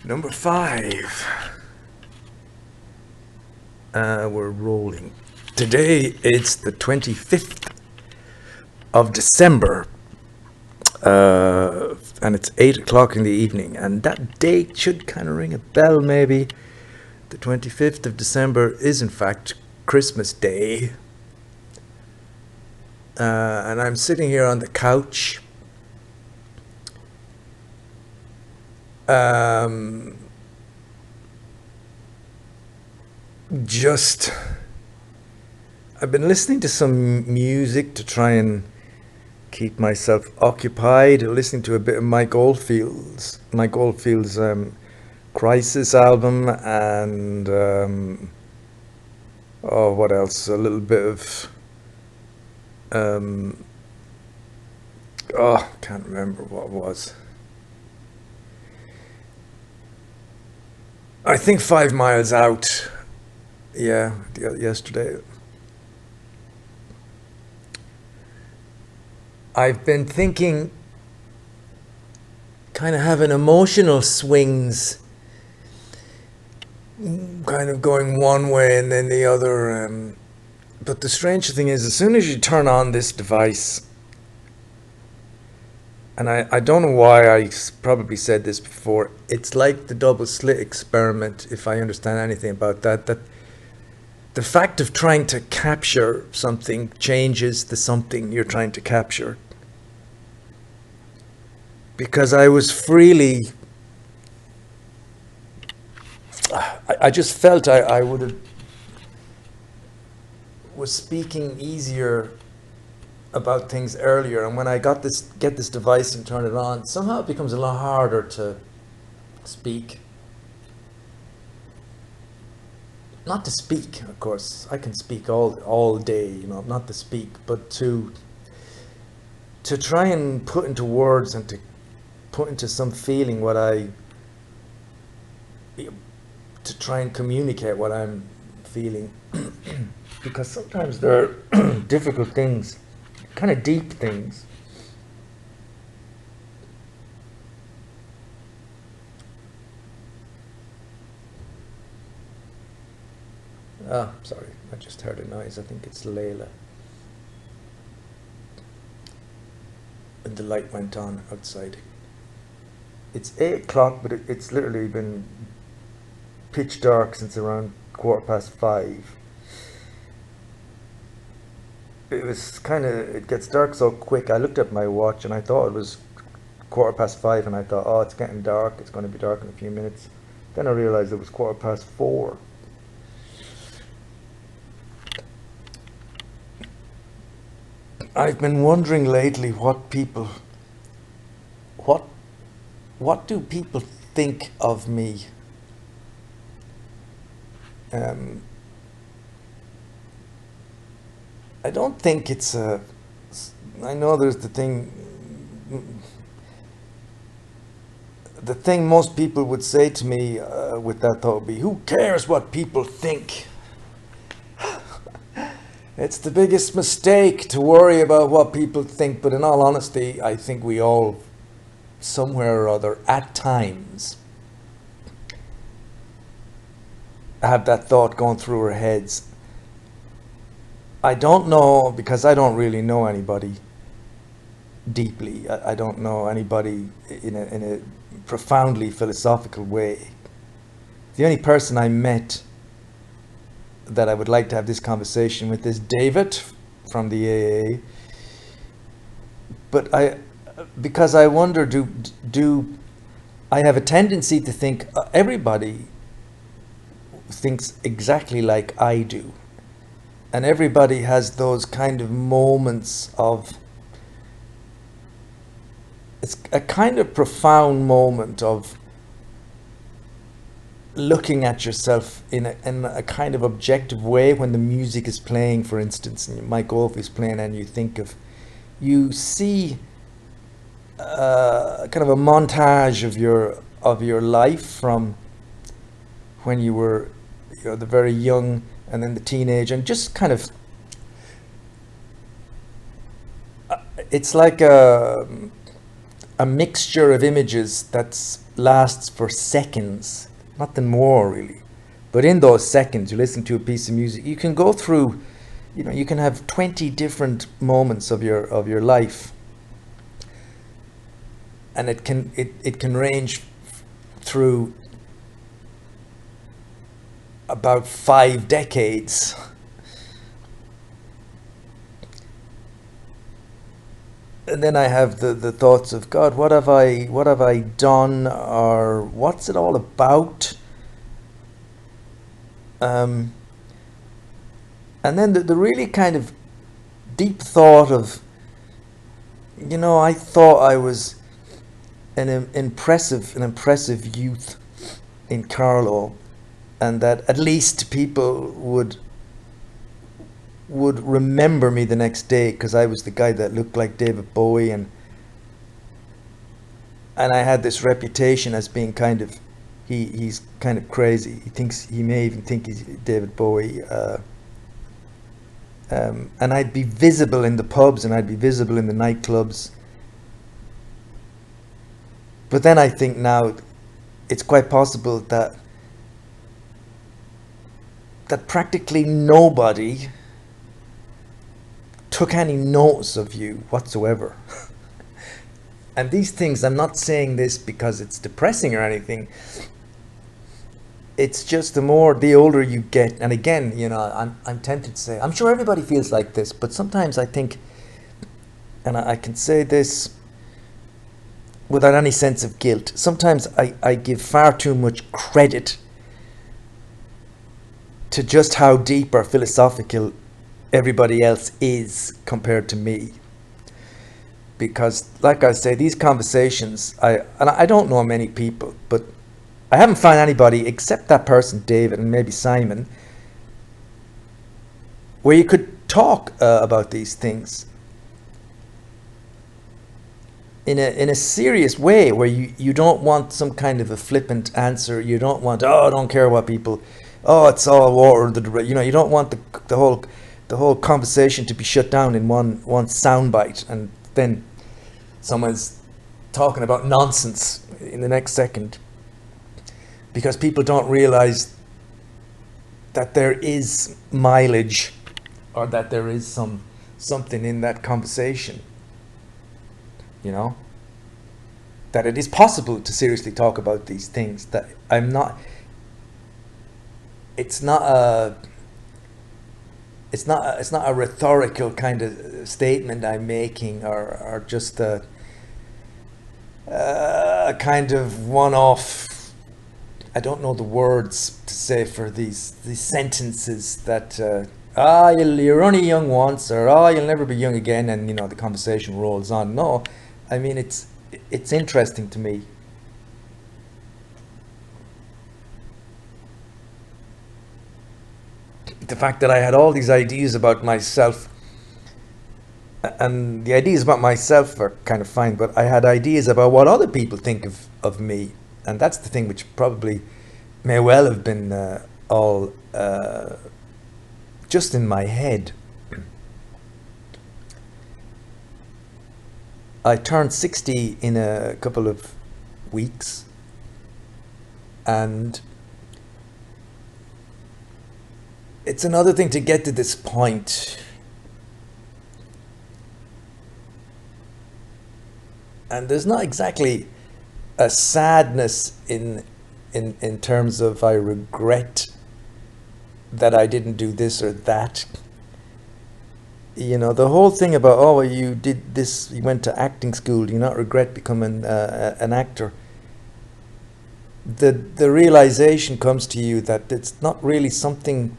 Number 5. We're rolling. Today it's the 25th of December, and it's 8 o'clock in the evening, and that date should kind of ring a bell maybe. The 25th of December is in fact Christmas Day, and I'm sitting here on the couch. Um, just I've been listening to some music to try and keep myself occupied, listening to a bit of Mike Oldfield's Crisis album, and oh, what else? A little bit of um, oh, can't remember what it was. I think 5 Miles Out. Yeah, yesterday. I've been thinking, kind of having emotional swings, kind of going one way and then the other. But the strange thing is, as soon as you turn on this device, and I don't know why probably said this before, it's like the double slit experiment, if I understand anything about that, that the fact of trying to capture something changes the something you're trying to capture. Because I was freely, I just felt I would have was speaking easier about things earlier, and when I get this device and turn it on, somehow it becomes a lot harder to speak. Not to speak, of course. I can speak all day, not to speak, but to try and put into words and to put into some feeling to try and communicate what I'm feeling. Because sometimes there are difficult things, kind of deep things. Ah, sorry, I just heard a noise. I think it's Layla. And the light went on outside. It's 8 o'clock, but it's literally been pitch dark since around 5:15. It gets dark so quick. I looked at my watch and I thought it was 5:15, and I thought, oh, it's getting dark. It's going to be dark in a few minutes. Then I realized it was 4:15. I've been wondering lately what what do people think of me? Um, I don't think it's a. I know there's the thing most people would say to me with that thought would be, "Who cares what people think?" It's the biggest mistake to worry about what people think, but in all honesty, I think we all, somewhere or other, at times, have that thought going through our heads. I don't know, because I don't really know anybody deeply. I don't know anybody in a profoundly philosophical way. The only person I met that I would like to have this conversation with is David from the AA. But because I wonder, do I have a tendency to think everybody thinks exactly like I do, and everybody has those kind of moments of, it's a kind of profound moment of looking at yourself in a kind of objective way when the music is playing, for instance, and Mike Oldfield is playing, and you see kind of a montage of your life from when you were, the very young, and then the teenage, and just kind of, it's like a mixture of images that lasts for seconds, nothing more really. But in those seconds, you listen to a piece of music, you can go through, you can have 20 different moments of your life, and it can range through about 5 decades. And then I have the thoughts of, God, what have I done, or what's it all about? And then the really kind of deep thought of, I thought I was an impressive youth in Carlow, and that at least people would remember me the next day because I was the guy that looked like David Bowie, and I had this reputation as being kind of, he's kind of crazy. He may even think he's David Bowie. And I'd be visible in the pubs and I'd be visible in the nightclubs. But then I think now it's quite possible that practically nobody took any notice of you whatsoever. And these things, I'm not saying this because it's depressing or anything. It's just the older you get, and again, I'm tempted to say, I'm sure everybody feels like this, but sometimes I think, and I can say this without any sense of guilt, sometimes I give far too much credit to just how deep or philosophical everybody else is compared to me. Because, like I say, these conversations, I don't know many people, but I haven't found anybody except that person, David, and maybe Simon, where you could talk about these things in a serious way, where you don't want some kind of a flippant answer. You don't want, I don't care what people, it's all war. You don't want the whole conversation to be shut down in one soundbite, and then someone's talking about nonsense in the next second, because people don't realize that there is mileage, or that there is something in that conversation, that it is possible to seriously talk about these things. That it's not a rhetorical kind of statement I'm making, or just a kind of one-off. I don't know the words to say for these sentences that you're only young once, or you'll never be young again, and the conversation rolls on. No, I mean, it's interesting to me. The fact that I had all these ideas about myself, and the ideas about myself are kind of fine, but I had ideas about what other people think of me, and that's the thing which probably may well have been all just in my head. I turned 60 in a couple of weeks, and it's another thing to get to this point, and there's not exactly a sadness in terms of I regret that I didn't do this or that. The whole thing about, you did this, you went to acting school, do you not regret becoming an actor? The realization comes to you that it's not really something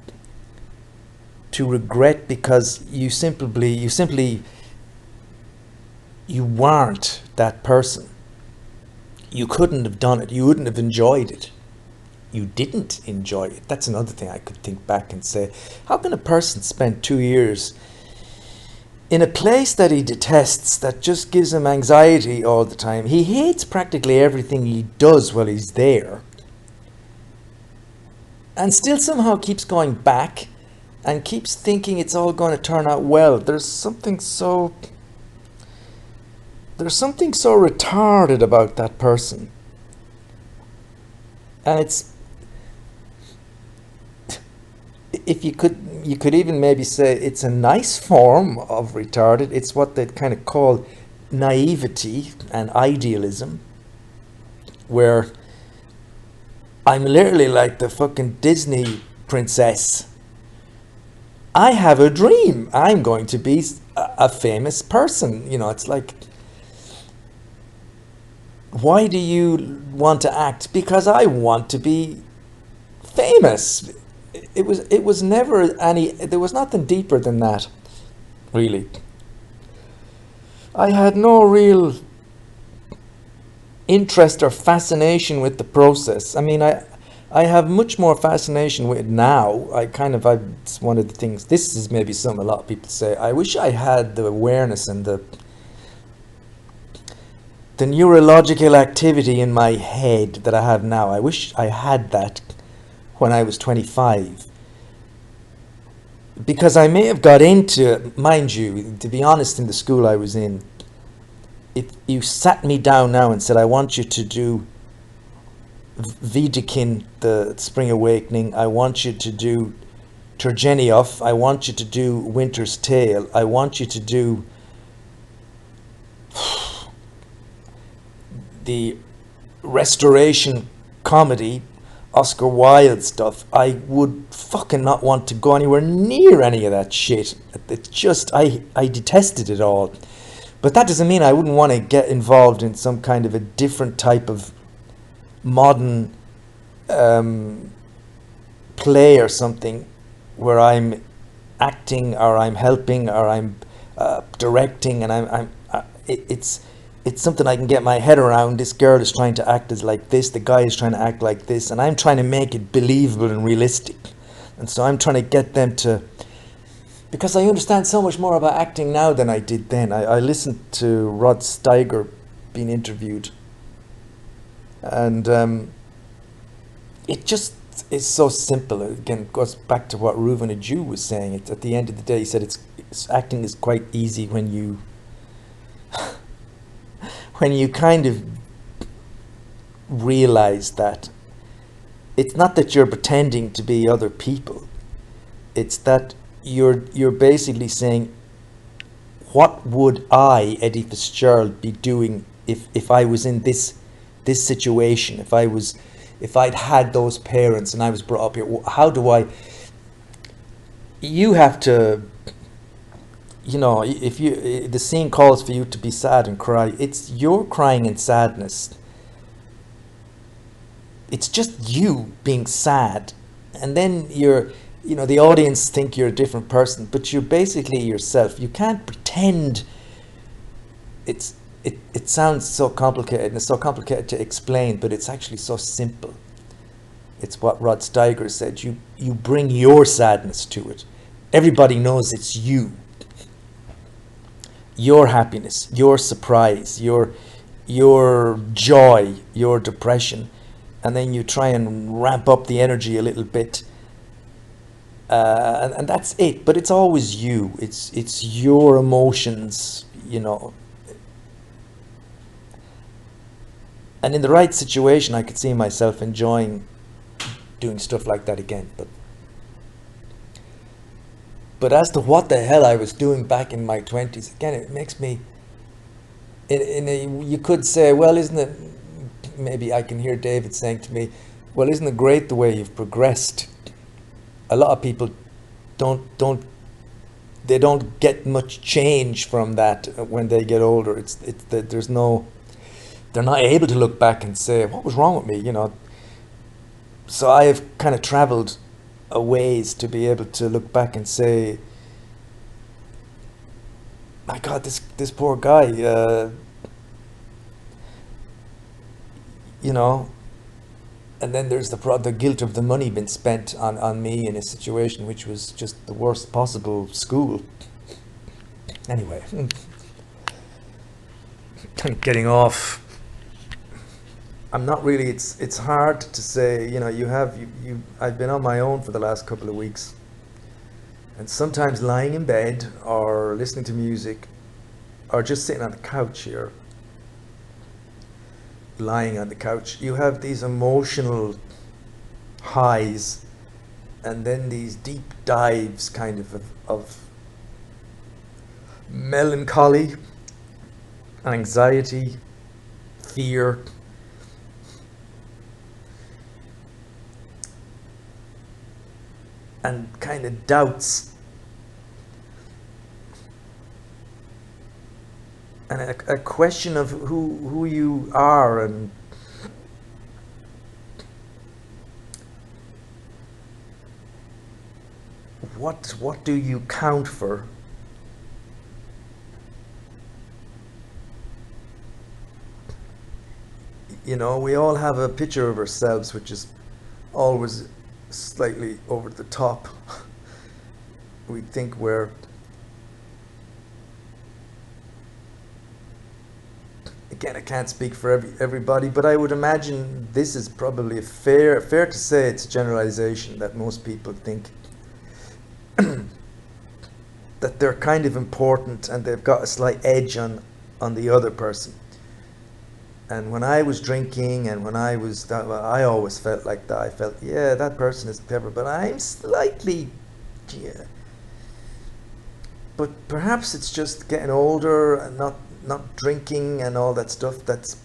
to regret, because you weren't that person. You couldn't have done it. You wouldn't have enjoyed it. You didn't enjoy it. That's another thing I could think back and say, how can a person spend 2 years in a place that he detests, that just gives him anxiety all the time? He hates practically everything he does while he's there, and still somehow keeps going back and keeps thinking it's all going to turn out well. There's there's something so retarded about that person. And it's, if you could even maybe say it's a nice form of retarded. It's what they kind of call naivety and idealism, where I'm literally like the fucking Disney princess. I have a dream. I'm going to be a famous person. You know, it's like, why do you want to act? Because I want to be famous. It was never any, there was nothing deeper than that, really. I had no real interest or fascination with the process. I mean, I have much more fascination with it now. It's one of the things, this is maybe something a lot of people say, I wish I had the awareness and the neurological activity in my head that I have now. I wish I had that when I was 25. Because I may have got into, mind you, to be honest, in the school I was in, if you sat me down now and said, I want you to do Wiedekind, the Spring Awakening, I want you to do Turgenev, I want you to do Winter's Tale, I want you to do the Restoration comedy, Oscar Wilde stuff, I would fucking not want to go anywhere near any of that shit. It's just, I detested it all. But that doesn't mean I wouldn't want to get involved in some kind of a different type of modern play or something, where I'm acting or I'm helping or I'm directing, and it's something I can get my head around. This girl is trying to act as like this, the guy is trying to act like this, and I'm trying to make it believable and realistic. And so I'm trying to get them to, because I understand so much more about acting now than I did then. I listened to Rod Steiger being interviewed, and it just is so simple. Again, it goes back to what Reuven Adju was saying. It's, at the end of the day, he said acting is quite easy when you when you kind of realize that it's not that you're pretending to be other people. It's that you're basically saying, what would I, Eddie Fitzgerald, be doing if I was in this situation, if I'd had those parents and I was brought up here? How do I? You have to, you know, if the scene calls for you to be sad and cry, it's your crying in sadness. It's just you being sad, and then the audience think you're a different person, but you're basically yourself. You can't pretend. It sounds so complicated, and it's so complicated to explain, but it's actually so simple. It's what Rod Steiger said. You bring your sadness to it. Everybody knows it's you. Your happiness, your surprise, your joy, your depression, and then you try and ramp up the energy a little bit, and that's it. But it's always you. It's your emotions, you know. And in the right situation, I could see myself enjoying doing stuff like that again. But as to what the hell I was doing back in my 20s, again, it makes me, you could say, well, isn't it, maybe I can hear David saying to me, well, isn't it great the way you've progressed? A lot of people don't get much change from that when they get older. They're not able to look back and say, what was wrong with me, you know? So I have kind of traveled a ways to be able to look back and say, my God, this poor guy, you know. And then there's the guilt of the money being spent on me in a situation which was just the worst possible school. Anyway, I'm getting off. I'm not really, it's hard to say, you know, I've been on my own for the last couple of weeks, and sometimes lying in bed or listening to music or just sitting on the couch here, lying on the couch. You have these emotional highs and then these deep dives kind of melancholy, anxiety, fear, and kind of doubts, and a question of who you are, and what do you count for. You know, we all have a picture of ourselves which is always slightly over the top. We think we're, again, I can't speak for everybody, but I would imagine this is probably a fair to say it's a generalization, that most people think that they're kind of important and they've got a slight edge on the other person. And when I was drinking and when I was that, well, I always felt like that. I felt, yeah, that person is clever, but I'm slightly, yeah. But perhaps it's just getting older and not drinking and all that stuff that's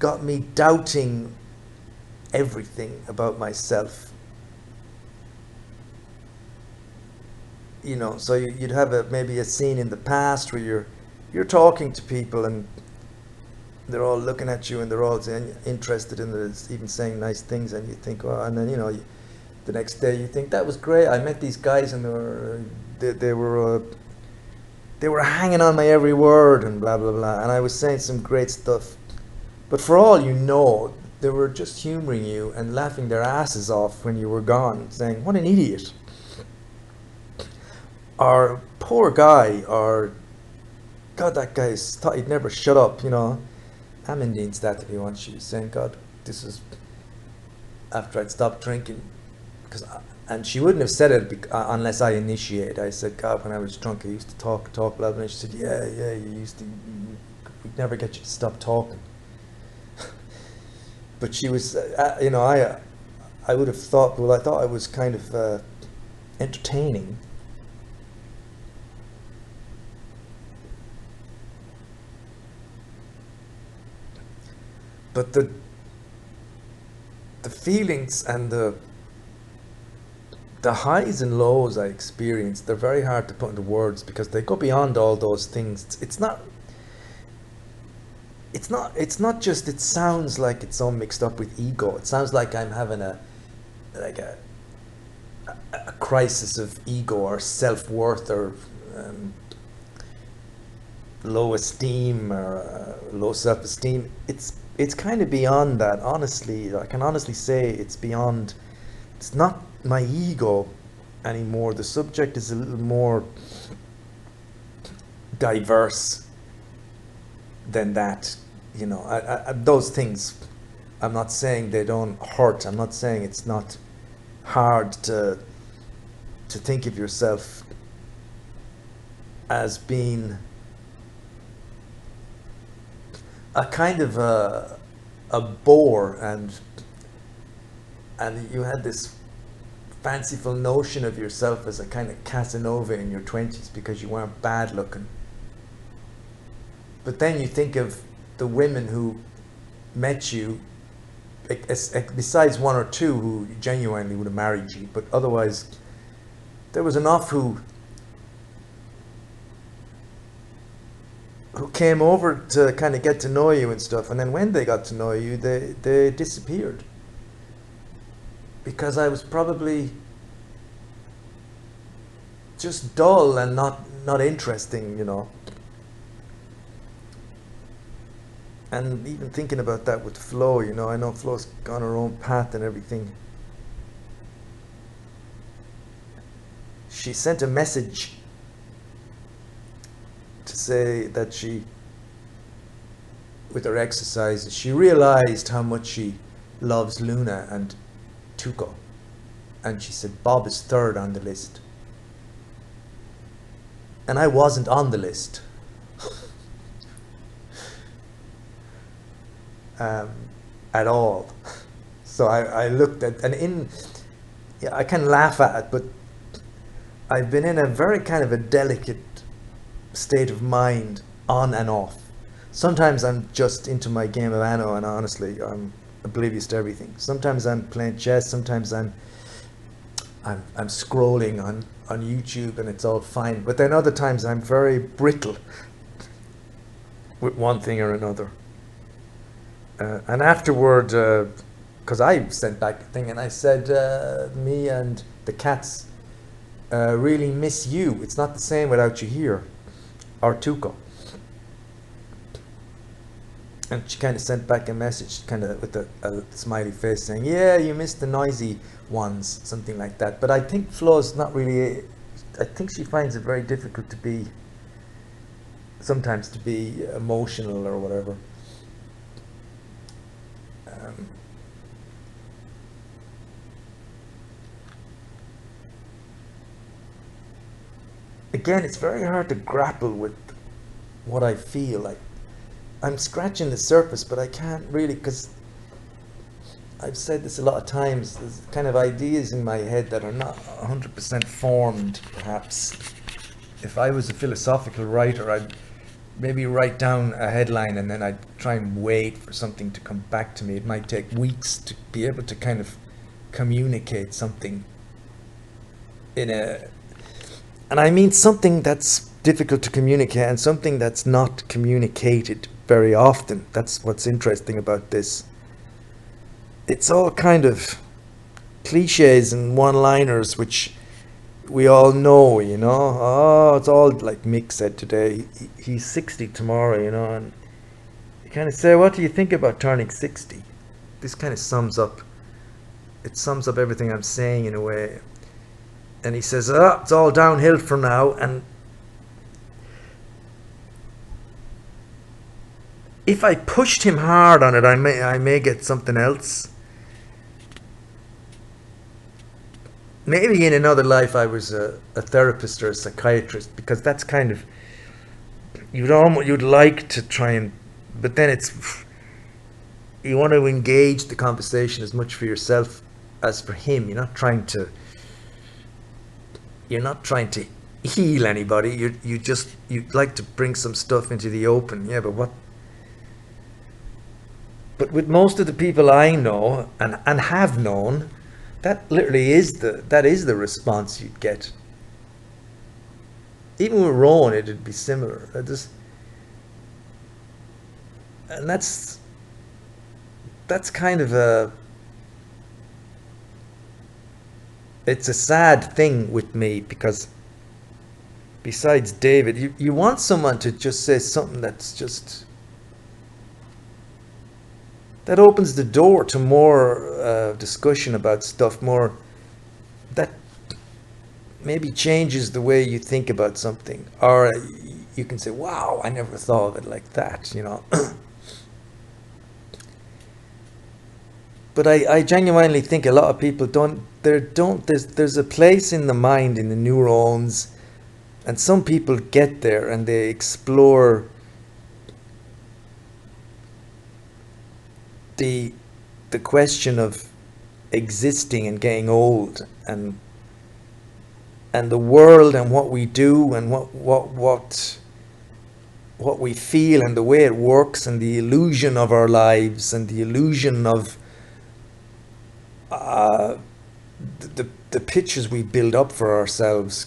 got me doubting everything about myself. You know, so you'd have maybe a scene in the past where you're talking to people and they're all looking at you and they're all interested in it, even saying nice things, and you think, oh, and then the next day you think, that was great. I met these guys and they were hanging on my every word and blah blah blah, and I was saying some great stuff. But for all you know, they were just humoring you and laughing their asses off when you were gone, saying, "What an idiot!" Or "Poor guy," or "God, that guy thought he'd never shut up." Amandine's that, if you want. She was saying, "God, this is after I'd stopped drinking," and she wouldn't have said it unless I initiated. I said, "God, when I was drunk, I used to talk, blah blah." And she said, "Yeah, you used to. We'd never get you to stop talking." But she was, I would have thought. Well, I thought I was kind of entertaining. But the feelings and the highs and lows I experienced, they're very hard to put into words because they go beyond all those things. It's not just, it sounds like it's all mixed up with ego. It sounds like I'm having like a crisis of ego or self-worth, or low esteem, or low self-esteem. It's kind of beyond that. Honestly, I can honestly say it's beyond. It's not my ego anymore. The subject is a little more diverse than that. Those things, I'm not saying they don't hurt. I'm not saying it's not hard to think of yourself as being a kind of a bore, and you had this fanciful notion of yourself as a kind of Casanova in your 20s because you weren't bad looking. But then you think of the women who met you, besides one or two who genuinely would have married you, but otherwise there was enough who came over to kind of get to know you and stuff, and then when they got to know you, they disappeared because I was probably just dull and not interesting. And even thinking about that with Flo, I know Flo's gone her own path and everything. She sent a message to say that with her exercises, she realized how much she loves Luna and Tuco. And she said, Bob is third on the list. And I wasn't on the list. um, at all. So I looked at, and yeah, I can laugh at it, but I've been in a very kind of a delicate state of mind on and off. Sometimes I'm just into my game of Anno, and honestly, I'm oblivious to everything. Sometimes I'm playing chess. Sometimes I'm scrolling on YouTube, and it's all fine. But then other times I'm very brittle with one thing or another. And afterward, because I sent back a thing and I said, me and the cats really miss you. It's not the same without you here, or Tuco. And she kind of sent back a message, kind of with a smiley face, saying, "Yeah, you missed the noisy ones," something like that. But I think Flo's not really. I think she finds it very difficult to be, sometimes to be emotional or whatever. Um, Again, it's very hard to grapple with what I feel like. I'm scratching the surface, but I can't really, because I've said this a lot of times. There's kind of ideas in my head that are not 100% formed, perhaps. If I was a philosophical writer, I'd maybe write down a headline and then I'd try and wait for something to come back to me. It might take weeks to be able to kind of communicate something in a, and I mean something that's difficult to communicate and something that's not communicated very often. That's what's interesting about this. It's all kind of cliches and one-liners which we all know, you know. Oh, it's all like Mick said today. He's 60 tomorrow, you know, and you kind of say, "What do you think about turning 60?" This kind of sums up. It sums up everything I'm saying in a way. And he says, "Oh, it's all downhill from now." And if I pushed him hard on it, I may get something else. Maybe in another life I was a therapist or a psychiatrist, because that's kind of, you'd like to try and, but then it's, you want to engage the conversation as much for yourself as for him. You're not trying to heal anybody. You'd like to bring some stuff into the open. Yeah, but with most of the people I know and have known, that literally is the response you'd get. Even with Rowan, it'd be similar. And that's kind of it's a sad thing with me, because besides David, you want someone to just say something that's just, that opens the door to more discussion about stuff, more, that maybe changes the way you think about something, or you can say, "Wow, I never thought of it like that," you know. But I genuinely think a lot of people there's a place in the mind, in the neurons, and some people get there and they explore the the question of existing and getting old, and the world and what we do and what we feel and the way it works and the illusion of our lives and the illusion of uh, the pictures we build up for ourselves,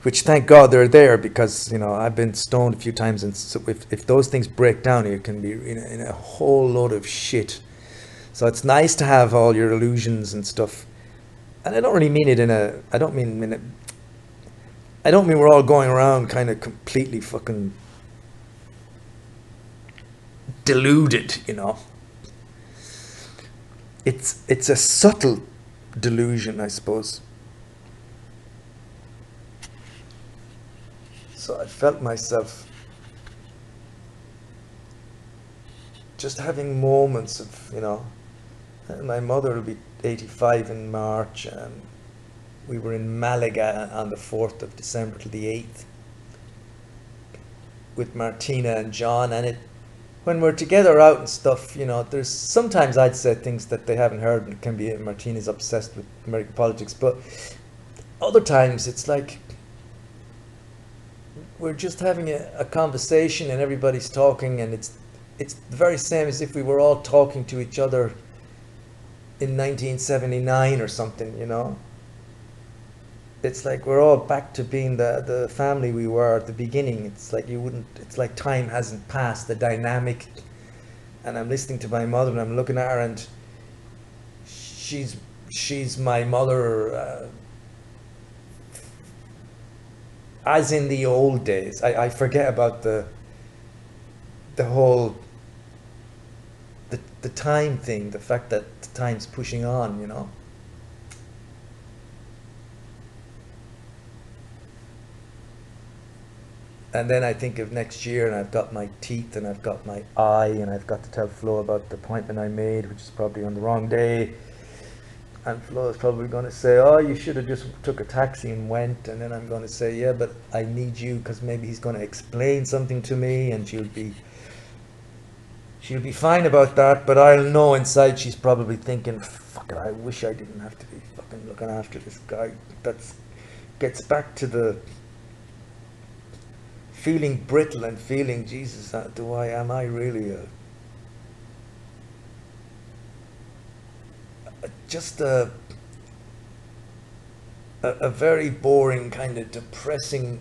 which thank God they're there, because I've been stoned a few times, and so if those things break down, you can be in a whole load of shit. So it's nice to have all your illusions and stuff. And I don't really mean it in a, I don't mean we're all going around kind of completely fucking deluded. It's a subtle delusion, I suppose. So I felt myself just having moments of, my mother will be 85 in March, and we were in Malaga on the 4th of December to the 8th with Martina and John, and when we're together out and stuff, there's sometimes I'd say things that they haven't heard, and it can be Martina's obsessed with American politics, but other times it's like we're just having a conversation and everybody's talking, and it's the very same as if we were all talking to each other in 1979 or something. It's like we're all back to being the family we were at the beginning. It's like it's like time hasn't passed, the dynamic. And I'm listening to my mother and I'm looking at her, and she's my mother, as in the old days. I forget about the whole the time thing, the fact that time's pushing on. And then I think of next year, and I've got my teeth, and I've got my eye, and I've got to tell Flo about the appointment I made, which is probably on the wrong day. And Flo is probably going to say, "Oh, you should have just took a taxi and went." And then I'm going to say, "Yeah, but I need you," because maybe he's going to explain something to me, and she'll be fine about that. But I'll know inside she's probably thinking, "Fuck it, I wish I didn't have to be fucking looking after this guy." That's gets back to the feeling brittle and feeling, Jesus, am I really just a very boring, kind of depressing,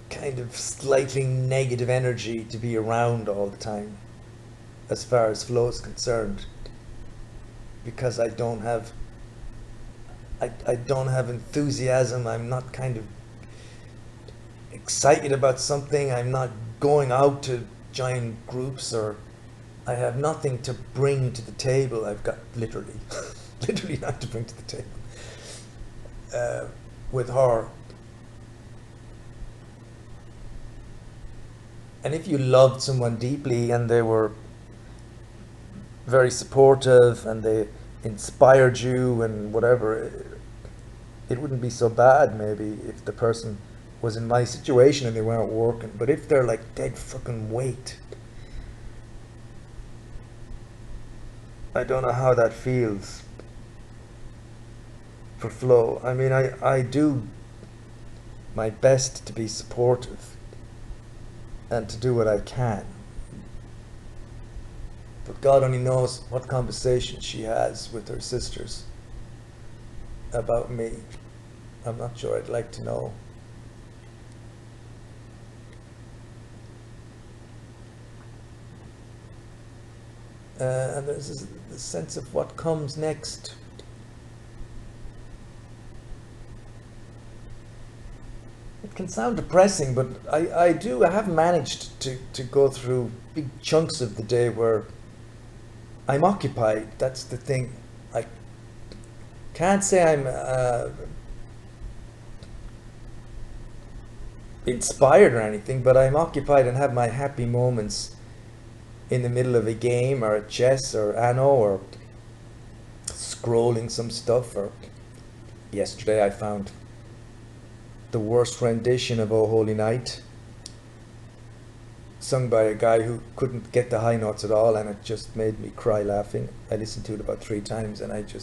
kind of slightly negative energy to be around all the time, as far as Flo is concerned, because I don't have enthusiasm. I'm not kind of excited about something. I'm not going out to join groups, or I have nothing to bring to the table. I've got literally not to bring to the table with her. And if you loved someone deeply and they were very supportive and they inspired you and whatever, it wouldn't be so bad maybe if the person was in my situation and they weren't working. But if they're like dead fucking weight, I don't know how that feels for Flo. I mean, I do my best to be supportive and to do what I can. But God only knows what conversation she has with her sisters about me. I'm not sure. I'd like to know. And there's this sense of what comes next. It can sound depressing, but I have managed to go through big chunks of the day where I'm occupied. That's the thing. I can't say I'm inspired or anything, but I'm occupied and have my happy moments in the middle of a game or a chess or Anno or scrolling some stuff. Or yesterday I found the worst rendition of Oh Holy Night, sung by a guy who couldn't get the high notes at all, and it just made me cry laughing. I listened to it about 3 times, and it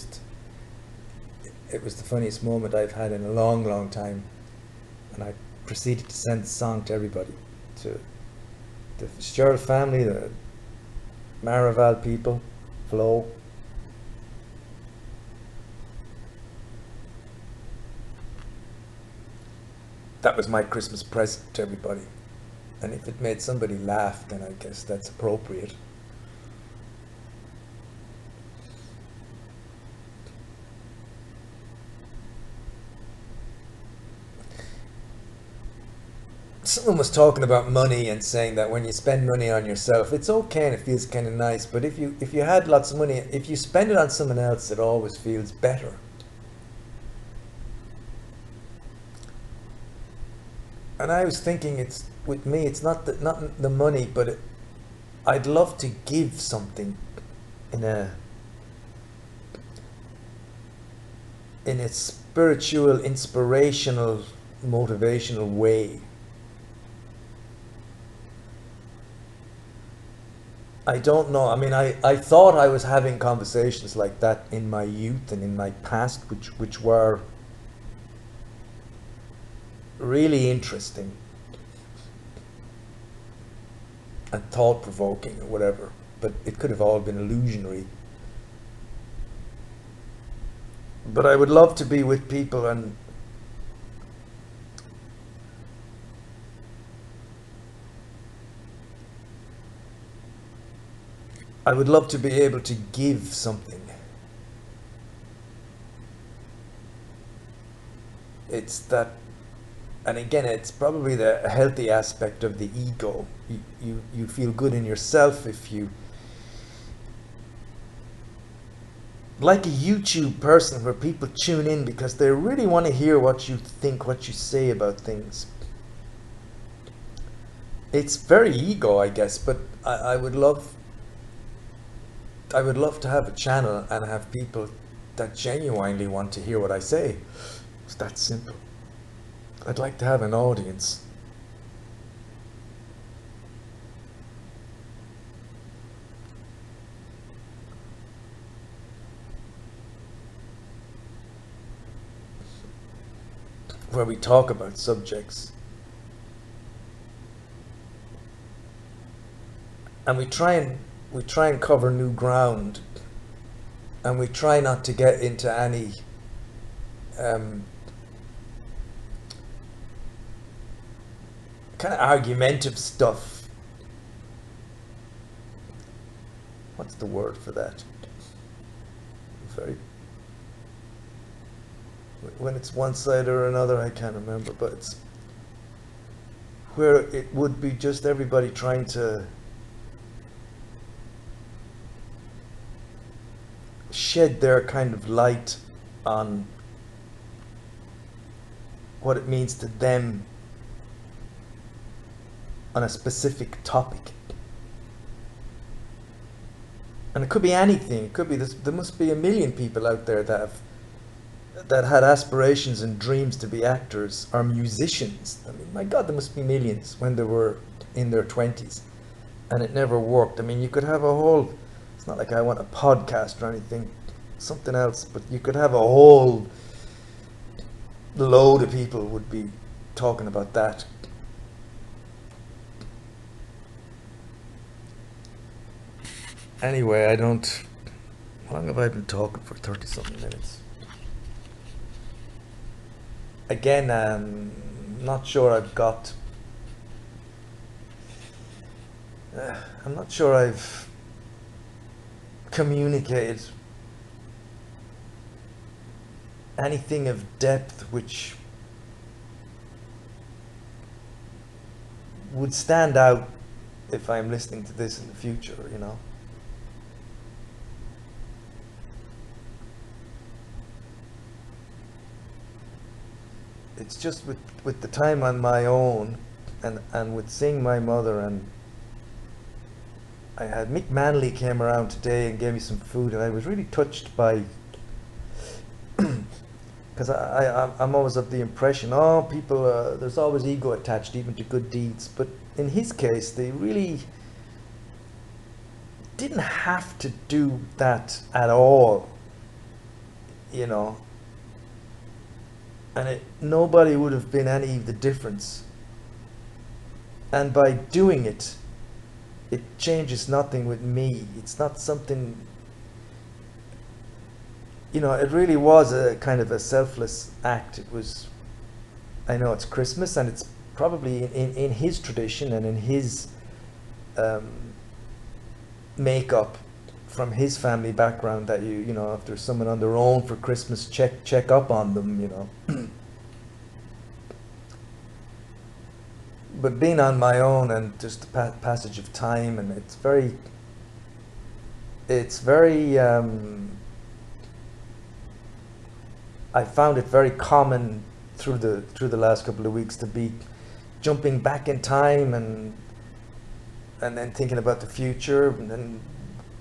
was the funniest moment I've had in a long, long time. And I proceeded to send the song to everybody, to the Fitzgerald family, the Maraval people, Flo. That was my Christmas present to everybody. And if it made somebody laugh, then I guess that's appropriate. Someone was talking about money and saying that when you spend money on yourself, it's okay and it feels kind of nice. But if you had lots of money, if you spend it on someone else, it always feels better. And I was thinking, it's with me, it's not the money, but I'd love to give something in a spiritual, inspirational, motivational way. I don't know. I mean, I thought I was having conversations like that in my youth and in my past, which were really interesting and thought provoking or whatever. But it could have all been illusionary. But I would love to be with people, and I would love to be able to give something. It's that, and again, it's probably the healthy aspect of the ego. You feel good in yourself if you, like a YouTube person where people tune in because they really want to hear what you think, what you say about things. It's very ego, I guess, but I would love to have a channel and have people that genuinely want to hear what I say. It's that simple. I'd like to have an audience. Where we talk about subjects and we try and cover new ground, and we try not to get into any um, kind of argumentative stuff. What's the word for that? Very, when it's one side or another, I can't remember, but it's where it would be just everybody trying to shed their kind of light on what it means to them on a specific topic. And it could be anything. It could be this. There must be a million people out there that had aspirations and dreams to be actors or musicians. I mean, my God, there must be millions when they were in their 20s and it never worked. I mean, you could have a whole, it's not like I want a podcast or anything, something else, but you could have a whole load of people would be talking about that. Anyway, I don't. How long have I been talking for? 30 something minutes. Again, not sure I've got. I'm not sure I've communicated anything of depth which would stand out if I'm listening to this in the future, you know. It's just with the time on my own and with seeing my mother, and I had Mick Manley came around today and gave me some food, and I was really touched by, because I'm always of the impression, oh, people, there's always ego attached even to good deeds, but in his case they really didn't have to do that at all, you know, and nobody would have been any the difference, and by doing it, it changes nothing with me. It's not something, you know, it really was a kind of a selfless act. It was, I know it's Christmas and it's probably in his tradition and in his um, makeup from his family background that you know, if there's someone on their own for Christmas, check up on them, you know. But being on my own and just the passage of time, and it's very I found it very common through the last couple of weeks to be jumping back in time and then thinking about the future and then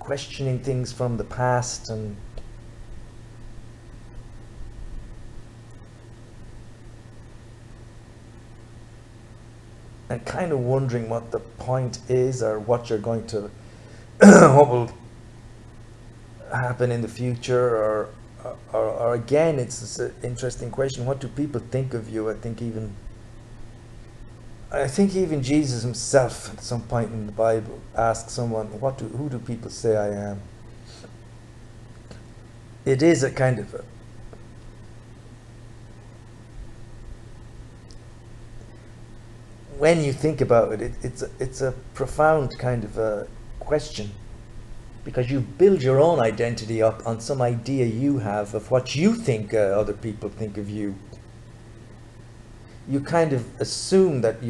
questioning things from the past, and kind of wondering what the point is or what you're going to what will happen in the future, or again, it's an interesting question. What do people think of you? I think even Jesus himself, at some point in the Bible, asked someone, who do people say I am?" It is a kind of a, when you think about it, it's a profound kind of a question, because you build your own identity up on some idea you have of what you think other people think of you. You kind of assume that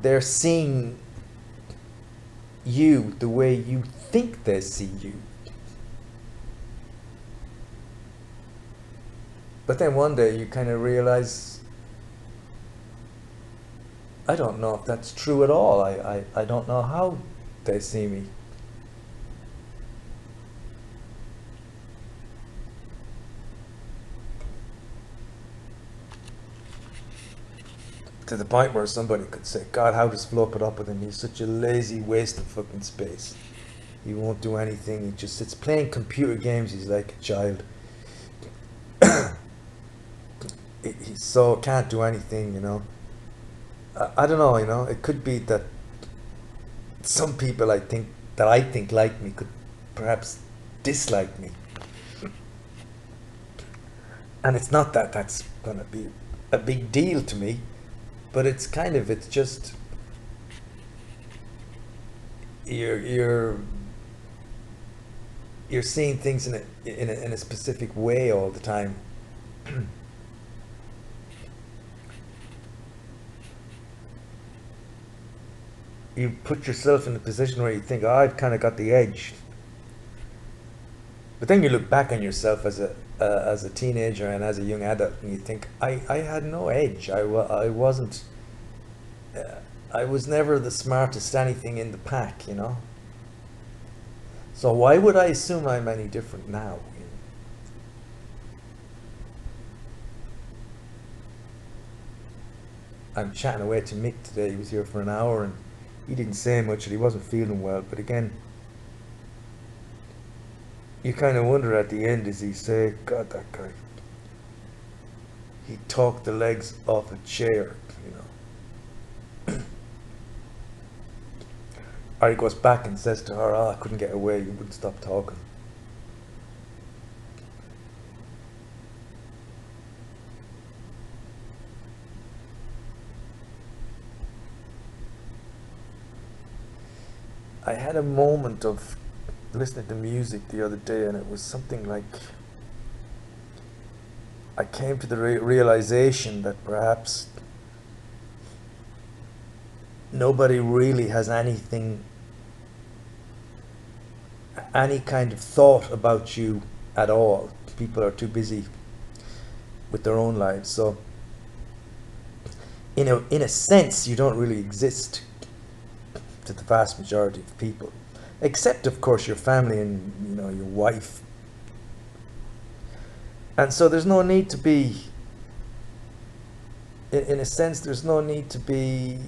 they're seeing you the way you think they see you. But then one day you kind of realize, I don't know if that's true at all. I don't know how they see me. To the point where somebody could say, "God, how does Flo put up with him? He's such a lazy waste of fucking space. He won't do anything. He just sits playing computer games. He's like a child. He so can't do anything, you know." I don't know, you know. It could be that some people I think like me could perhaps dislike me. And it's not that that's gonna be a big deal to me, but it's just you're you're you're seeing things in a specific way all the time. You put yourself in a position where you think, "Oh, I've kind of got the edge," but then you look back on yourself as a teenager and as a young adult, and you think, I had no edge. I wasn't. I was never the smartest anything in the pack, you know. So why would I assume I'm any different now? I'm chatting away to Mick today. He was here for an hour and he didn't say much and he wasn't feeling well. But again, you kind of wonder at the end, does he say, "God, that guy, he talked the legs off a chair," you know? Or he goes back and says to her, "Oh, I couldn't get away. You wouldn't stop talking." I had a moment of listening to music the other day, and it was something like I came to the realization that perhaps nobody really has any kind of thought about you at all. People are too busy with their own lives. So, in a sense, you don't really exist to the vast majority of people, except of course your family and your wife. And so there's no need to be, in a sense, there's no need to be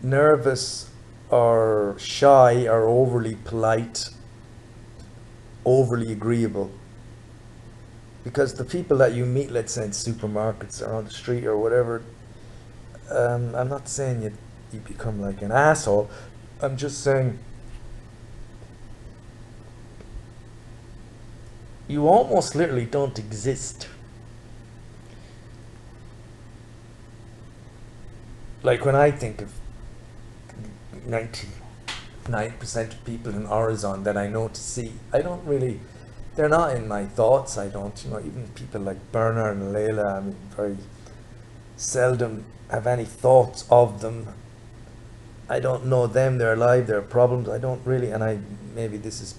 nervous or shy or overly polite, overly agreeable, because the people that you meet, let's say in supermarkets or on the street or whatever, I'm not saying you become like an asshole. I'm just saying you almost literally don't exist. Like when I think of 99% of people in Horizon that I know to see, I don't really, they're not in my thoughts. I don't, even people like Bernard and Layla, I mean, very seldom have any thoughts of them. I don't know them, they're alive, their problems. I don't really, maybe this is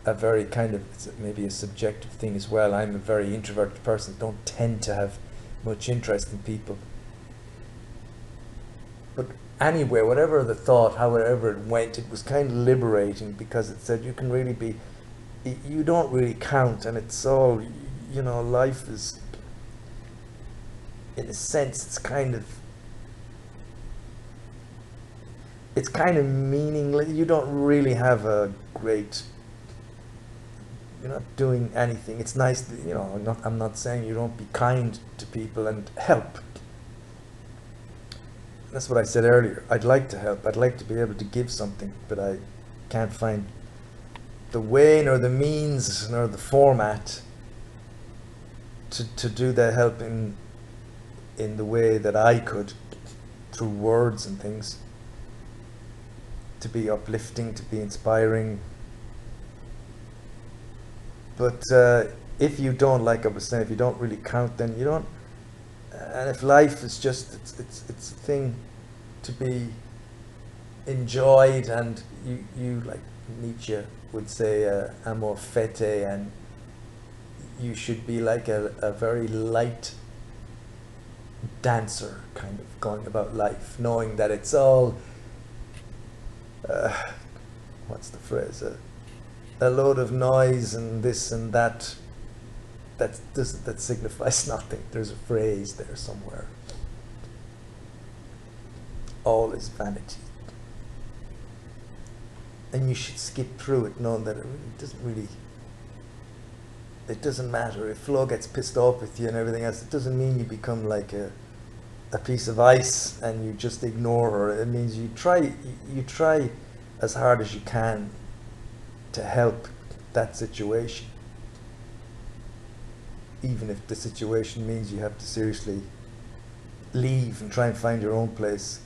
a very kind of, maybe a subjective thing as well. I'm a very introverted person, don't tend to have much interest in people. But anyway, whatever the thought, however it went, it was kind of liberating, because it said you can really be, you don't really count, and it's all, life is, in a sense, it's kind of it's kind of meaningless. You don't really have a great, you're not doing anything. It's nice that, I'm not saying you don't be kind to people and help. That's what I said earlier. I'd like to help. I'd like to be able to give something, but I can't find the way nor the means nor the format to do the help in the way that I could, through words and things, to be uplifting, to be inspiring. But if you don't, like I was saying, if you don't really count, then you don't. And if life is just, it's a thing to be enjoyed, and you like Nietzsche would say, amor fete, and you should be like a very light dancer, kind of going about life, knowing that it's all, what's the phrase? A load of noise and this and that. That signifies nothing. There's a phrase there somewhere. All is vanity. And you should skip through it, knowing that it doesn't matter. If Flo gets pissed off with you and everything else, it doesn't mean you become like a piece of ice and you just ignore her. It means you try as hard as you can to help that situation, even if the situation means you have to seriously leave and try and find your own place.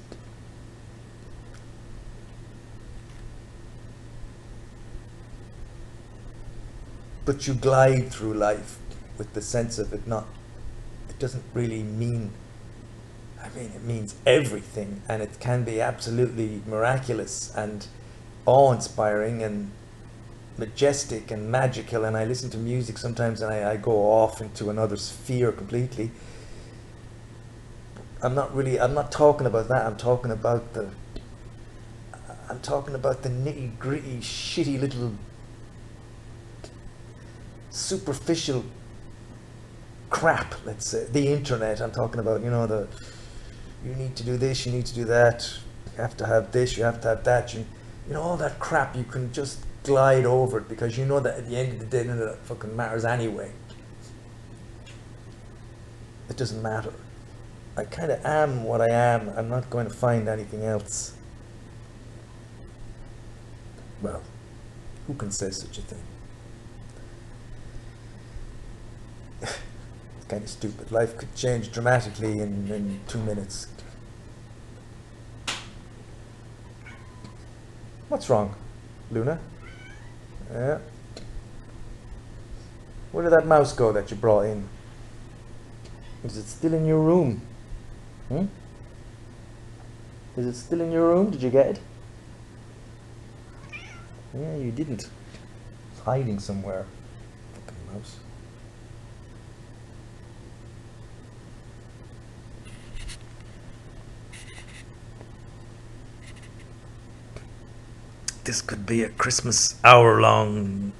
But you glide through life with the sense of it doesn't really mean, it means everything, and it can be absolutely miraculous and awe-inspiring and majestic and magical, and I listen to music sometimes and I go off into another sphere completely. I'm not talking about that. I'm talking about the nitty-gritty, shitty little superficial crap, let's say. The internet, I'm talking about, you need to do this, you need to do that, you have to have this, you have to have that, all that crap. You can just glide over it because you know that at the end of the day, none of that fucking matters anyway. It doesn't matter. I kind of am what I am. I'm not going to find anything else. Well, who can say such a thing? It's kind of stupid. Life could change dramatically in 2 minutes. What's wrong, Luna? Yeah. Where did that mouse go that you brought in? Is it still in your room? Is it still in your room? Did you get it? Yeah, you didn't. It's hiding somewhere. Fucking mouse. This could be a Christmas hour-long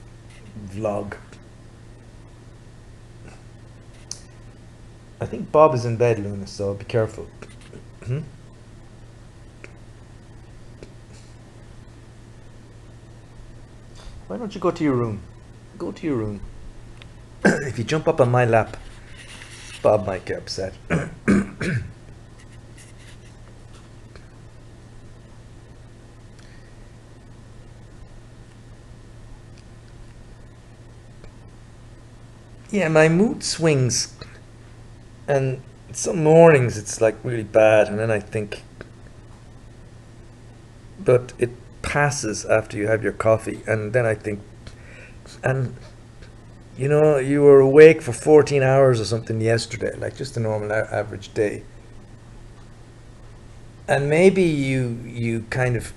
vlog. I think Bob is in bed, Luna, so be careful. Why don't you go to your room? Go to your room. If you jump up on my lap, Bob might get upset. Yeah, my mood swings, and some mornings it's like really bad, and then I think, but it passes after you have your coffee, and then I think, and you were awake for 14 hours or something yesterday, like just a normal average day, and maybe you kind of,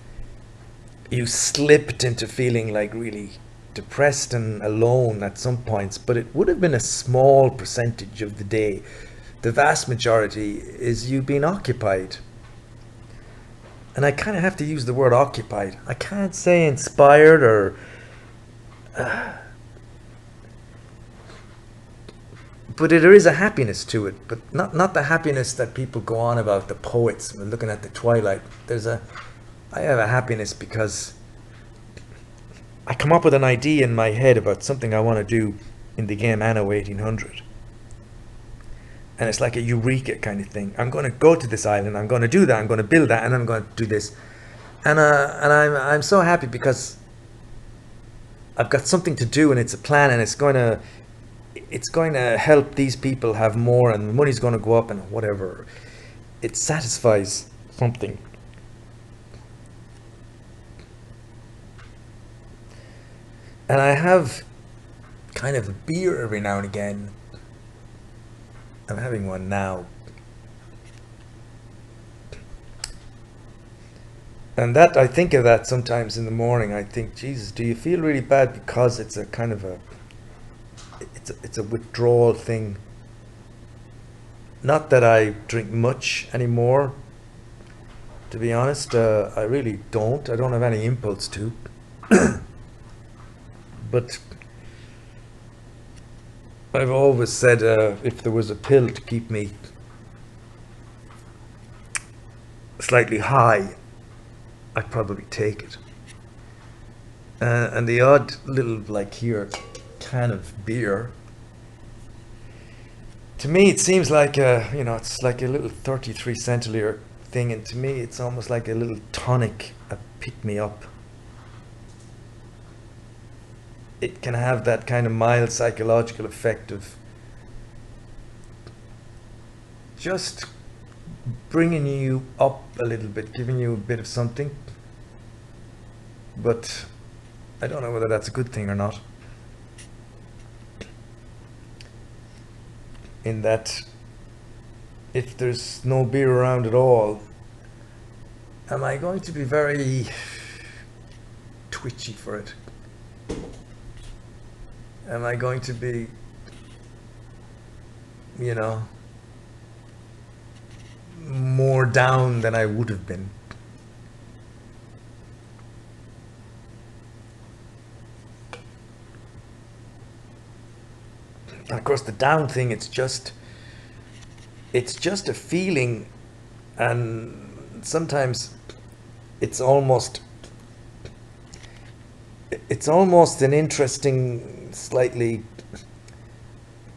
you slipped into feeling like really depressed and alone at some points, but it would have been a small percentage of the day. The vast majority is you being occupied. And I kind of have to use the word occupied. I can't say inspired or... but there is a happiness to it, but not the happiness that people go on about, the poets, looking at the twilight. There's a I have a happiness because I come up with an idea in my head about something I want to do in the game Anno 1800. And it's like a eureka kind of thing. I'm going to go to this island. I'm going to do that. I'm going to build that, and I'm going to do this. And I'm so happy because I've got something to do, and it's a plan, and it's going to help these people have more, and the money's going to go up, and whatever. It satisfies something. And I have kind of a beer every now and again. I'm having one now. And that, I think of that sometimes in the morning. I think, Jesus, do you feel really bad because it's a kind of it's a withdrawal thing? Not that I drink much anymore, to be honest. I really don't. I don't have any impulse to. But I've always said if there was a pill to keep me slightly high, I'd probably take it. And the odd little, like here, can of beer, to me it seems like it's like a little 33 centiliter thing, and to me it's almost like a little tonic, a pick-me-up. It can have that kind of mild psychological effect of just bringing you up a little bit, giving you a bit of something. But I don't know whether that's a good thing or not. In that, if there's no beer around at all, am I going to be very twitchy for it? Am I going to be, more down than I would have been? And of course, the down thing, it's just a feeling, and sometimes it's almost an interesting, slightly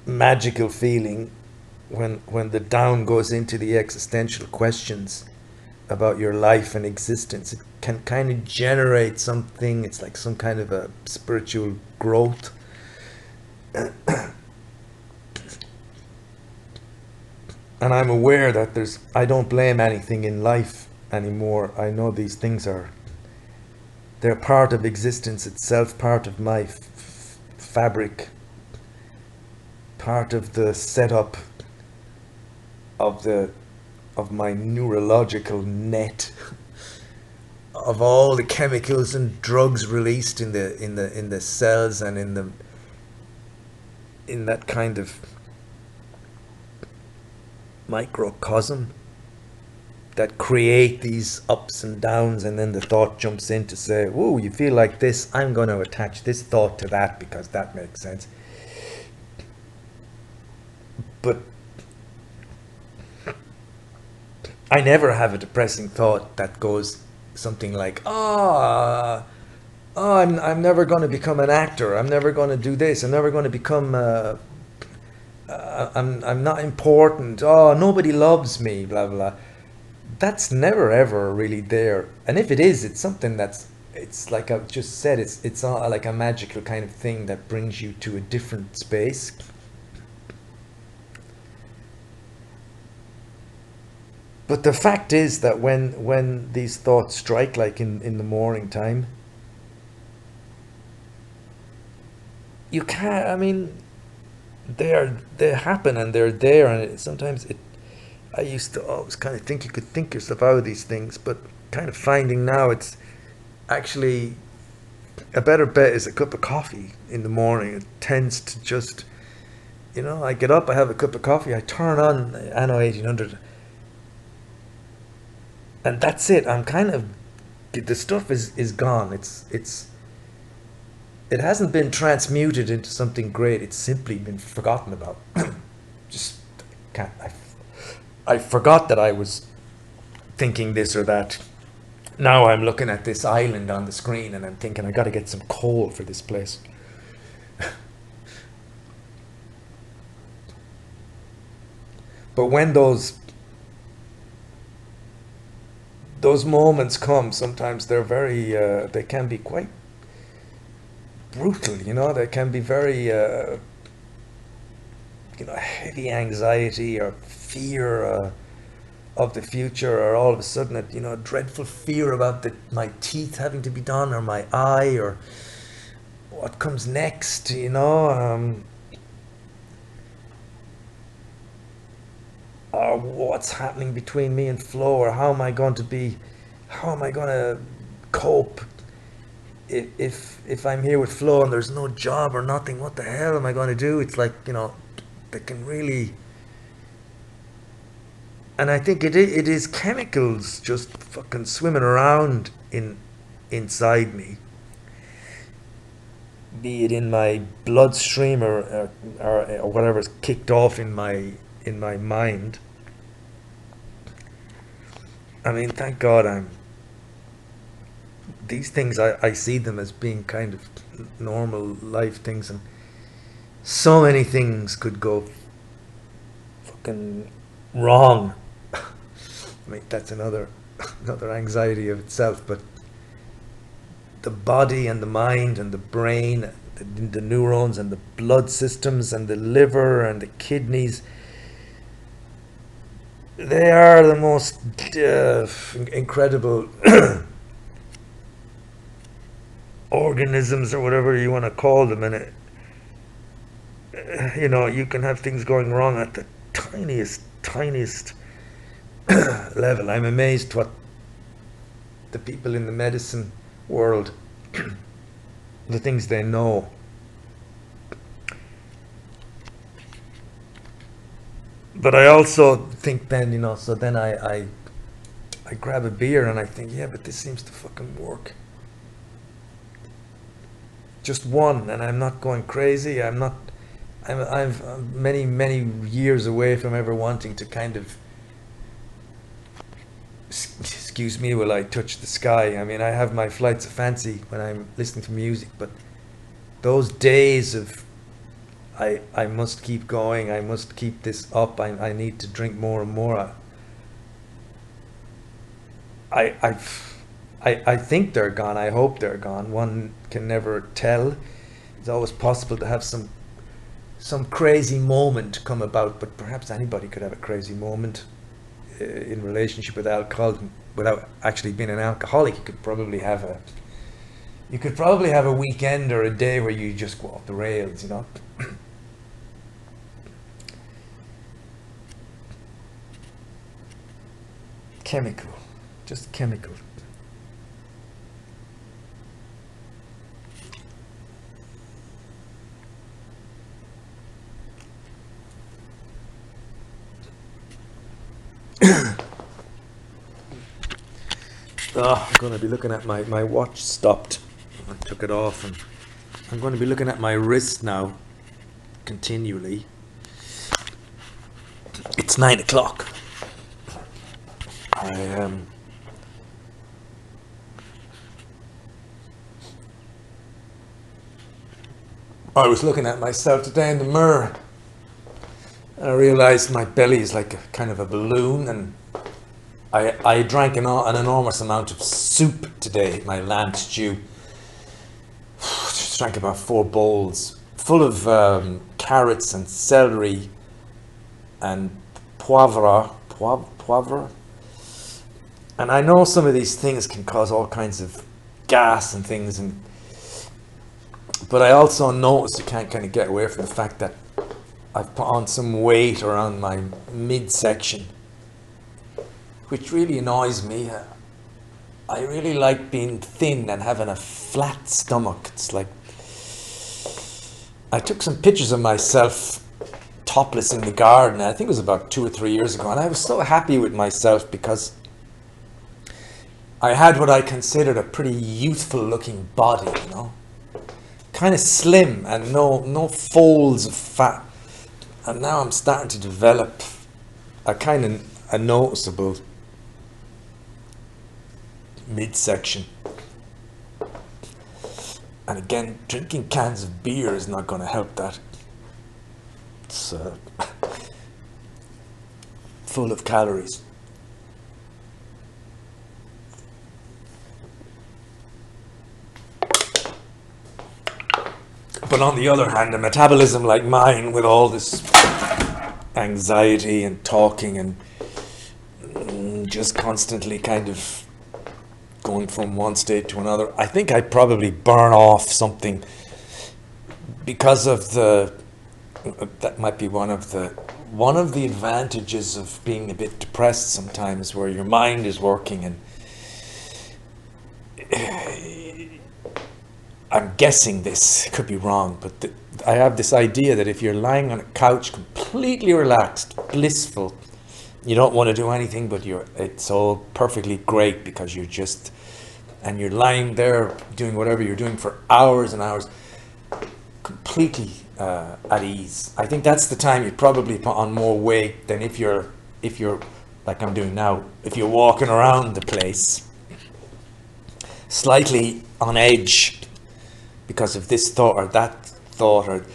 magical feeling when the down goes into the existential questions about your life and existence. It can kind of generate something. It's like some kind of a spiritual growth. And I'm aware that I don't blame anything in life anymore. I know these things they're part of existence itself, part of my fabric, part of the setup of my neurological net of all the chemicals and drugs released in the cells and in that kind of microcosm that create these ups and downs, and then the thought jumps in to say, whoa, you feel like this, I'm going to attach this thought to that because that makes sense. But I never have a depressing thought that goes something like, I'm never going to become an actor, I'm never going to do this, I'm never going to become I'm not important, nobody loves me, blah blah. That's never ever really there. And if it is, it's something it's like I've just said, it's like a magical kind of thing that brings you to a different space. But the fact is that when these thoughts strike, like in the morning time, you can't, I mean, they happen and they're there, and I used to always kind of think you could think yourself out of these things, but kind of finding now it's actually a better bet is a cup of coffee in the morning. It tends to just, I get up, I have a cup of coffee, I turn on Anno 1800, and that's it. I'm kind of, the stuff is gone. It hasn't been transmuted into something great. It's simply been forgotten about. Just can't. I forgot that I was thinking this or that. Now I'm looking at this island on the screen and I'm thinking I got to get some coal for this place. But when those moments come, sometimes they're very they can be quite brutal. They can be very heavy anxiety or fear of the future, or all of a sudden a dreadful fear about my teeth having to be done, or my eye, or what comes next. Or what's happening between me and Flo, or how am I going to cope if I'm here with Flo and there's no job or nothing. What the hell am I going to do? It's like, they can really. And I think it is chemicals just fucking swimming around inside me, be it in my bloodstream, or whatever's kicked off in my mind. I mean, thank God these things, I see them as being kind of normal life things, and so many things could go fucking wrong. I mean, that's another anxiety of itself. But the body and the mind and the brain, the neurons and the blood systems and the liver and the kidneys, they are the most incredible organisms, or whatever you want to call them. And you can have things going wrong at the tiniest level. I'm amazed what the people in the medicine world, the things they know. But I also think then, so then I grab a beer and I think, yeah, but this seems to fucking work. Just one, and I'm not going crazy. I'm many years away from ever wanting to kind of, excuse me, will I touch the sky? I mean, I have my flights of fancy when I'm listening to music, but those days of I must keep going, I must keep this up, I need to drink more and more. I I've, I think they're gone. I hope they're gone. One can never tell. It's always possible to have some crazy moment come about, but perhaps anybody could have a crazy moment in relationship with alcohol without actually being an alcoholic. You could probably have a weekend or a day where you just go off the rails. Chemical, just chemical. I'm going to be looking at my watch stopped. I took it off, and I'm going to be looking at my wrist now continually. It's 9 o'clock. I was looking at myself today in the mirror, and I realized my belly is like a kind of a balloon, and I drank an enormous amount of soup today, my lamb stew. Just drank about 4 bowls full of carrots and celery and poivre. And I know some of these things can cause all kinds of gas and things, but I also noticed you can't kind of get away from the fact that I've put on some weight around my midsection, which really annoys me. I really like being thin and having a flat stomach. It's like, I took some pictures of myself topless in the garden. I think it was about 2 or 3 years ago, and I was so happy with myself because I had what I considered a pretty youthful looking body, kind of slim and no folds of fat. And now I'm starting to develop a noticeable midsection. And again, drinking cans of beer is not going to help that. It's full of calories. But on the other hand, a metabolism like mine, with all this anxiety and talking and just constantly kind of going from one state to another, I think I probably burn off something because of that might be one of the advantages of being a bit depressed sometimes, where your mind is working. And I'm guessing this, could be wrong, but I have this idea that if you're lying on a couch completely relaxed, blissful, you don't want to do anything, but it's all perfectly great because you're lying there doing whatever you're doing for hours and hours, completely at ease. I think that's the time you probably put on more weight than if you're like I'm doing now. If you're walking around the place slightly on edge because of this thought or that thought or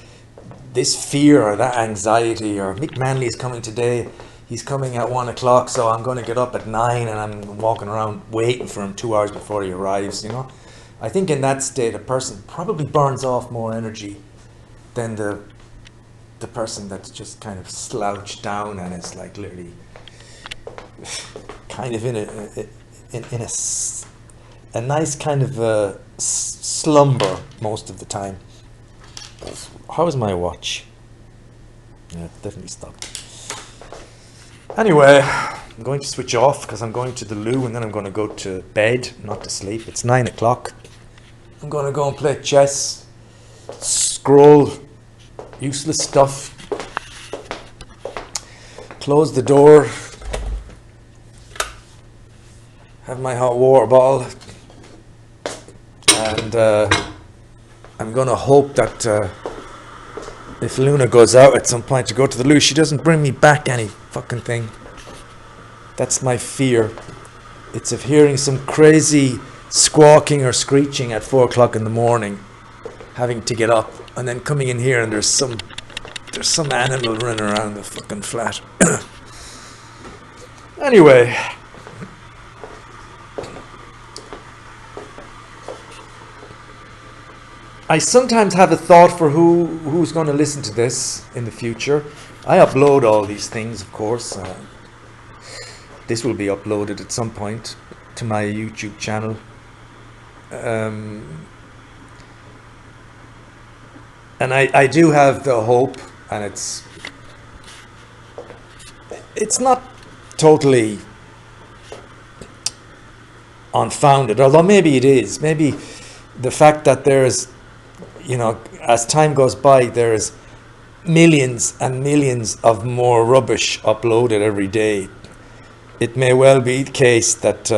this fear or that anxiety, or Mick Manley is coming today, he's coming at 1 o'clock, so I'm going to get up at 9 and I'm walking around waiting for him 2 hours before he arrives, I think in that state a person probably burns off more energy than the person that's just kind of slouched down and is like literally kind of in a nice kind of slumber most of the time. How is my watch? Yeah, it definitely stopped. Anyway, I'm going to switch off because I'm going to the loo and then I'm going to go to bed, not to sleep. It's 9 o'clock. I'm going to go and play chess, scroll useless stuff, close the door, have my hot water bottle, and I'm going to hope that if Luna goes out at some point to go to the loo, she doesn't bring me back any fucking thing. That's my fear. It's of hearing some crazy squawking or screeching at 4 o'clock in the morning, having to get up, and then coming in here and there's some animal running around the fucking flat. Anyway, I sometimes have a thought for who's going to listen to this in the future. I upload all these things, of course. This will be uploaded at some point to my YouTube channel. And I do have the hope, and it's not totally unfounded, although maybe it is. Maybe the fact that there's, as time goes by, there's millions and millions of more rubbish uploaded every day. It may well be the case that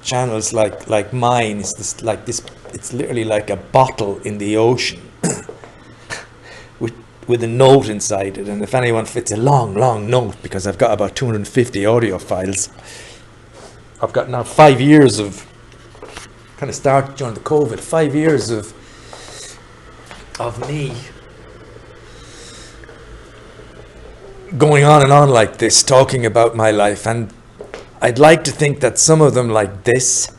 channels like mine is it's literally like a bottle in the ocean with a note inside it, and if anyone fits a long note, because I've got about 250 audio files. I've got now 5 years of, kind of started during the COVID, 5 years of me going on and on like this, talking about my life, and I'd like to think that some of them like this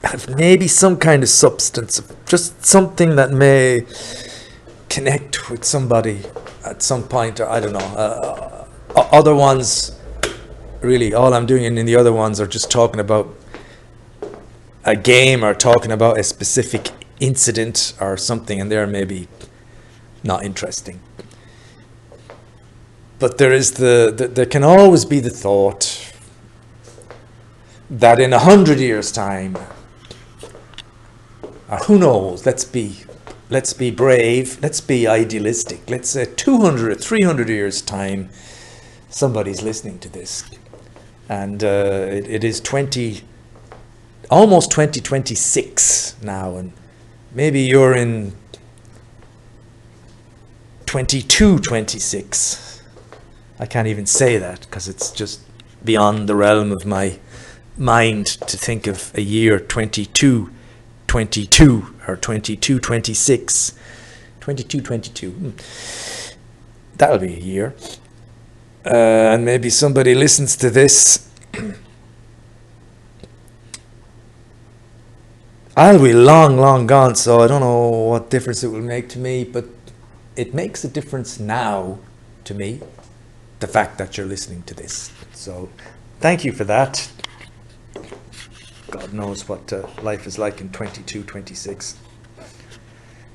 have maybe some kind of substance, just something that may connect with somebody at some point, or I don't know. Other ones, really, all I'm doing in the other ones are just talking about a game or talking about a specific incident or something, and they're maybe not interesting. But there is there can always be the thought that in 100 years' time, or who knows, let's be brave, let's be idealistic, let's say 200 or 300 years' time, somebody's listening to this, and it is almost 2026 now, and maybe you're in 2226. I can't even say that because it's just beyond the realm of my mind to think of a year 2222 or 2226. 2222. That'll be a year. And maybe somebody listens to this. I'll be long, long gone, so I don't know what difference it will make to me, but it makes a difference now to me, the fact that you're listening to this. So thank you for that. God knows what life is like in 22, 26.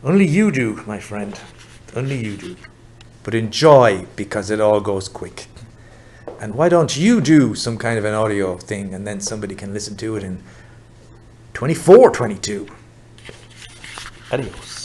Only you do, my friend. Only you do. But enjoy, because it all goes quick. And why don't you do some kind of an audio thing, and then somebody can listen to it in 24, 22. Adios.